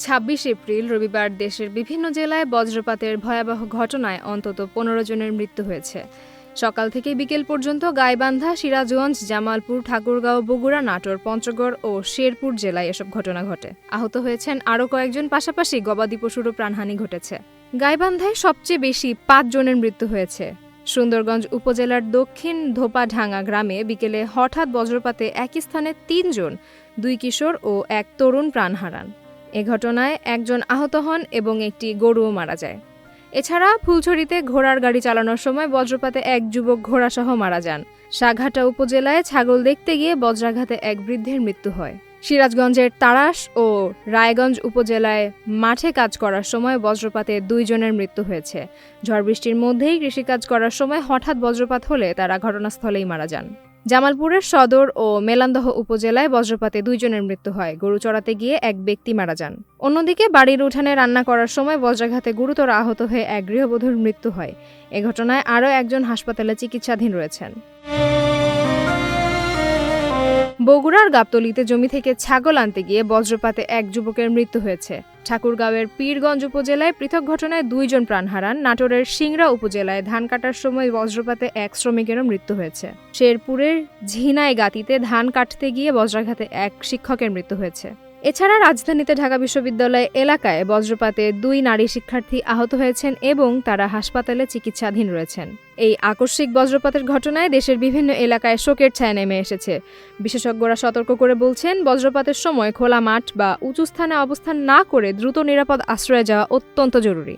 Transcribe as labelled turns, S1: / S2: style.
S1: ২৬ April রবিবার দেশের বিভিন্ন জেলায় বজ্রপাতের ভয়াবহ ঘটনায় অন্তত ১৫ জনের মৃত্যু হয়েছে। সকাল থেকে বিকেল পর্যন্ত গাইবান্ধা, সিরাজগঞ্জ, জামালপুর, ঠাকুরগাঁও, বগুড়া, নাটোর, পঞ্চগড় ও শেরপুর জেলায় এসব ঘটনা ঘটে। আহত হয়েছেন আরও কয়েকজন, পাশাপাশি গবাদি পশুরও প্রাণহানি ঘটেছে। গাইবান্ধায় সবচেয়ে বেশি ৫ জনের মৃত্যু হয়েছে। সুন্দরগঞ্জ উপজেলার দক্ষিণ ধোপাঢাঙ্গা গ্রামে বিকেলে হঠাৎ বজ্রপাতে একই স্থানে ৩ জন, ২ কিশোর ও এক তরুণ প্রাণ হারান। এ ঘটনায় একজন আহত হন এবং একটি গরুও মারা যায়। এছাড়া ফুলছড়িতে ঘোড়ার গাড়ি চালানোর সময় বজ্রপাতে এক যুবক ঘোড়াসহ মারা যান। সাঘাটা উপজেলায় ছাগল দেখতে গিয়ে বজ্রাঘাতে এক বৃদ্ধের মৃত্যু হয়। সিরাজগঞ্জের তাড়াশ ও রায়গঞ্জ উপজেলায় মাঠে কাজ করার সময় বজ্রপাতে ২ জনের মৃত্যু হয়েছে। ঝড় বৃষ্টির মধ্যেই কৃষিকাজ করার সময় হঠাৎ বজ্রপাত হলে তারা ঘটনাস্থলেই মারা যান। জামালপুরের সদর ও মেলান্দহ উপজেলায় বজ্রপাতে ২ জনের মৃত্যু হয়। গরু চড়াতে গিয়ে এক ব্যক্তি মারা যান। অন্যদিকে বাড়ির উঠানে রান্না করার সময় বজ্রাঘাতে গুরুতর আহত হয়ে এক গৃহবধূর মৃত্যু হয়। এ ঘটনায় আরও একজন হাসপাতালে চিকিৎসাধীন রয়েছেন। বগুড়ার গাবতলীতে জমি থেকে ছাগল আনতে গিয়ে বজ্রপাতে এক যুবকের মৃত্যু হয়েছে। ঠাকুরগাঁওয়ের পীরগঞ্জ উপজেলায় পৃথক ঘটনায় ২ জন প্রাণ হারান। নাটোরের সিংড়া উপজেলায় ধান কাটার সময় বজ্রপাতে এক শ্রমিকেরও মৃত্যু হয়েছে। শেরপুরের ঝিনাইগাতিতে ধান কাটতে গিয়ে বজ্রাঘাতে এক শিক্ষকের মৃত্যু হয়েছে। এছাড়া রাজধানীতে ঢাকা বিশ্ববিদ্যালয় এলাকায় বজ্রপাতে ২ নারী শিক্ষার্থী আহত হয়েছেন এবং তারা হাসপাতালে চিকিৎসাধীন রয়েছেন। এই আকস্মিক বজ্রপাতের ঘটনায় দেশের বিভিন্ন এলাকায় শোকের ছায়া নেমে এসেছে। বিশেষজ্ঞরা সতর্ক করে বলছেন, বজ্রপাতের সময় খোলা মাঠ বা উঁচু স্থানে অবস্থান না করে দ্রুত নিরাপদ আশ্রয়ে যাওয়া অত্যন্ত জরুরি।